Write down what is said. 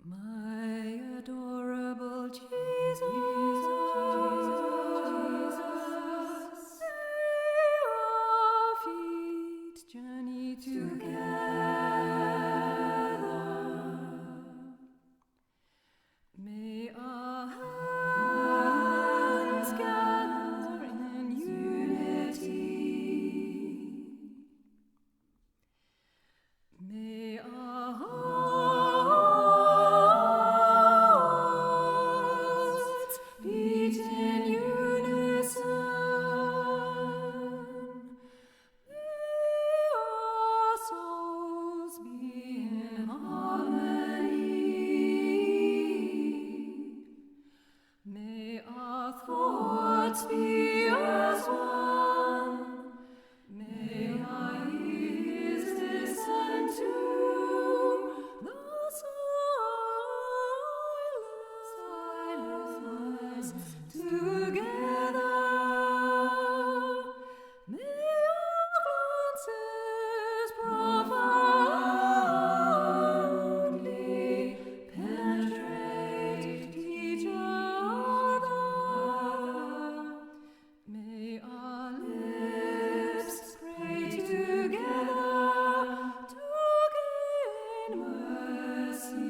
My adorable Jesus, may our feet journey together. May our hands gather in unity. May our hearts beat in unison. May our souls be in harmony. May our thoughts be as one. May our ears listen to the silence together. May our glances profoundly penetrate each other. May our lips pray together to gain mercy.